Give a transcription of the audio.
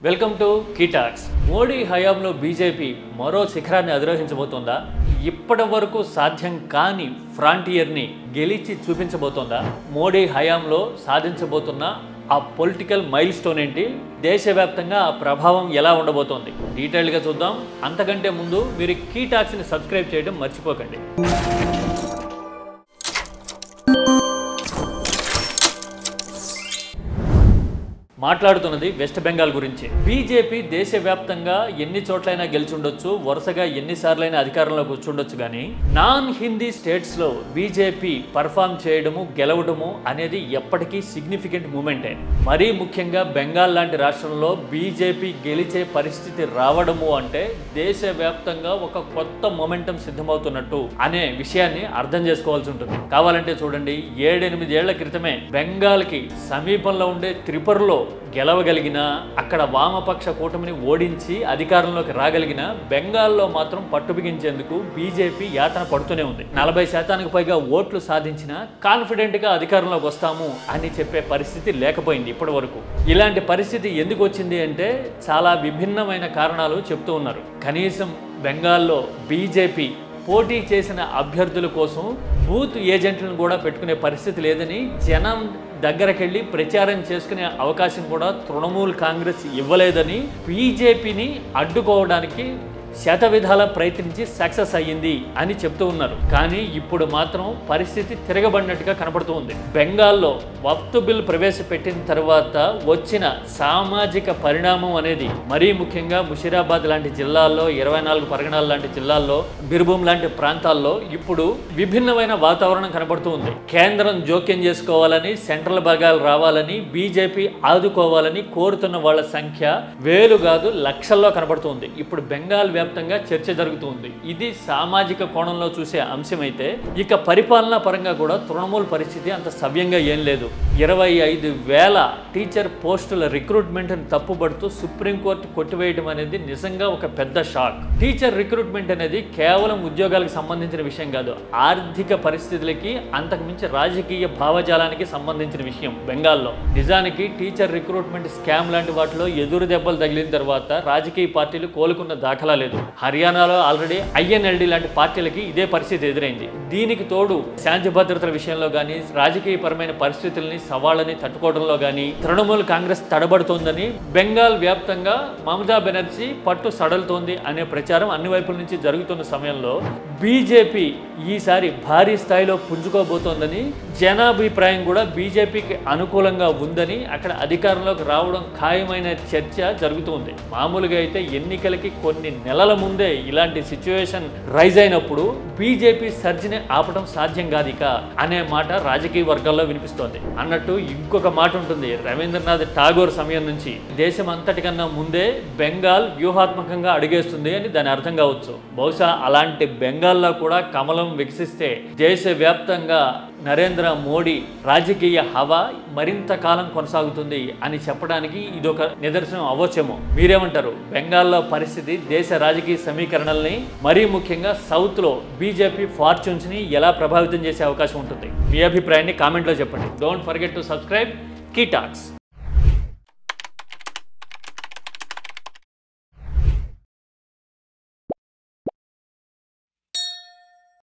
Welcome to కీటాక్స్. Modi హయాంలో BJP మరో శిఖరాన్ని అధిరోహించబోతోందా? ఇప్పటి వరకు సాధ్యం కాని ఫ్రాంటియర్ని గెలిచి చూపించబోతోందా? మోడీ హయాంలో సాధించబోతున్న ఆ పొలిటికల్ మైల్ స్టోన్ ఏంటి? దేశవ్యాప్తంగా ఆ ప్రభావం ఎలా ఉండబోతోంది? డీటెయిల్గా చూద్దాం. అంతకంటే ముందు మీరు కీటాక్స్ని సబ్స్క్రైబ్ చేయడం మర్చిపోకండి. మాట్లాడుతున్నది వెస్ట్ బెంగాల్ గురించి. బీజేపీ దేశవ్యాప్తంగా ఎన్ని చోట్లైనా గెలిచుండొచ్చు, వరుసగా ఎన్నిసార్లైనా అధికారంలోకి వచ్చుండొచ్చు, కానీ నాన్ హిందీ స్టేట్స్లో బీజేపీ పర్ఫామ్ చేయడము, గెలవడము అనేది ఎప్పటికీ సిగ్నిఫికెంట్ మూమెంటే. మరీ ముఖ్యంగా బెంగాల్ లాంటి రాష్ట్రంలో బీజేపీ గెలిచే పరిస్థితి రావడము అంటే దేశవ్యాప్తంగా ఒక కొత్త మొమెంటం సిద్ధమవుతున్నట్టు అనే విషయాన్ని అర్థం చేసుకోవాల్సి ఉంటుంది. కావాలంటే చూడండి, 7-8 ఏళ్ల క్రితమే బెంగాల్కి సమీపంలో ఉండే త్రిపురలో గెలవగలిగిన, అక్కడ వామపక్ష కూటమిని ఓడించి అధికారంలోకి రాగలిగిన బెంగాల్లో మాత్రం పట్టుబిగించేందుకు బీజేపీ యాతన పడుతూనే ఉంది. 40% పైగా ఓట్లు సాధించిన కాన్ఫిడెంట్గా అధికారంలోకి వస్తాము అని చెప్పే పరిస్థితి లేకపోయింది ఇప్పటి వరకు. ఇలాంటి పరిస్థితి ఎందుకు వచ్చింది అంటే చాలా విభిన్నమైన కారణాలు చెప్తూ ఉన్నారు. కనీసం బెంగాల్లో బీజేపీ పోటీ చేసిన అభ్యర్థుల కోసం బూత్ ఏజెంట్లను కూడా పెట్టుకునే పరిస్థితి లేదని, జనం దగ్గరకెళ్ళి ప్రచారం చేసుకునే అవకాశం కూడా తృణమూల్ కాంగ్రెస్ ఇవ్వలేదని బీజేపీని అడ్డుకోవడానికి శతవిధాల ప్రయత్నించి సక్సెస్ అయ్యింది అని చెప్తూ ఉన్నారు. కానీ ఇప్పుడు మాత్రం పరిస్థితి తిరగబడినట్టుగా కనపడుతూ ఉంది. బెంగాల్లో వక్ఫ్ బిల్ ప్రవేశపెట్టిన తర్వాత వచ్చిన సామాజిక పరిణామం అనేది మరీ ముఖ్యంగా ముషిరాబాద్ లాంటి జిల్లాల్లో, 24 పరగణాల లాంటి జిల్లాల్లో, బిర్భూమ్ లాంటి ప్రాంతాల్లో ఇప్పుడు విభిన్నమైన వాతావరణం కనబడుతూ ఉంది. కేంద్రం జోక్యం చేసుకోవాలని, సెంట్రల్ భాగాలు రావాలని, బీజేపీ ఆదుకోవాలని కోరుతున్న వాళ్ళ సంఖ్య వేలు కాదు లక్షల్లో కనబడుతుంది. ఇప్పుడు బెంగాల్ వ్యాప్తంగా చర్చ జరుగుతుంది. ఇది సామాజిక కోణంలో చూసే అంశం అయితే, ఇక పరిపాలనా పరంగా కూడా తృణమూల్ పరిస్థితి అంత సవ్యంగా ఏం లేదు. 25,000 టీచర్ పోస్టుల రిక్రూట్మెంట్ని తప్పుబడుతూ సుప్రీంకోర్టు కొట్టివేయడం అనేది నిజంగా ఒక పెద్ద షాక్. టీచర్ రిక్రూట్మెంట్ అనేది కేవలం ఉద్యోగాలకు సంబంధించిన విషయం కాదు, ఆర్థిక పరిస్థితులకి, అంతకుమించి రాజకీయ భావజాలానికి సంబంధించిన విషయం బెంగాల్లో. నిజానికి టీచర్ రిక్రూట్మెంట్ స్కామ్ లాంటి వాటిలో ఎదురు దెబ్బలు తగిలిన తర్వాత రాజకీయ పార్టీలు కోలుకున్న దాఖలా లేదు. హర్యానాలో ఆల్రెడీ INLD లాంటి పార్టీలకి ఇదే పరిస్థితి ఎదురైంది. దీనికి తోడు శాంతి భద్రతల విషయంలో కానీ, రాజకీయపరమైన పరిస్థితుల్ని, సవాళ్ళని తట్టుకోవడంలో కానీ తృణమూల్ కాంగ్రెస్ తడబడుతోందని బెంగాల్ వ్యాప్తంగా మమతా బెనర్జీ పట్టు సడలుతోంది అనే ప్రచారం అన్ని వైపుల నుంచి జరుగుతున్న సమయంలో బీజేపీ ఈసారి భారీ స్థాయిలో పుంజుకోబోతోందని, జనాభిప్రాయం కూడా బీజేపీకి అనుకూలంగా ఉందని, అక్కడ అధికారంలోకి రావడం ఖాయమైన చర్చ జరుగుతుంది. మామూలుగా అయితే ఎన్నికలకి కొన్ని నెలల ముందే ఇలాంటి సిచ్యువేషన్ రైజ్ అయినప్పుడు బీజేపీ సర్జిని ఆపడం సాధ్యం కాదిక అనే మాట రాజకీయ వర్గాల్లో వినిపిస్తోంది. అన్నట్టు ఇంకొక మాట ఉంటుంది, రవీంద్రనాథ్ ఠాగూర్ సమయం నుంచి దేశం అంతటికన్నా ముందే బెంగాల్ వ్యూహాత్మకంగా అడుగేస్తుంది అని దాని అర్థం కావచ్చు. బహుశా అలాంటి బెంగాల్లో కూడా కమలం వికసిస్తే దేశవ్యాప్తంగా నరేంద్ర మోడీ రాజకీయ హవా మరింత కాలం కొనసాగుతుంది అని చెప్పడానికి ఇదొక నిదర్శనం అవ్వచ్చేమో. మీరేమంటారు? బెంగాల్లో పరిస్థితి దేశ రాజకీయ సమీకరణల్ని, మరీ ముఖ్యంగా సౌత్లో బీజేపీ ఫార్చ్యూన్స్ని ఎలా ప్రభావితం చేసే అవకాశం ఉంటుంది? మీ అభిప్రాయాన్ని కామెంట్లో చెప్పండి. Don't forget to subscribe కీటాక్స్.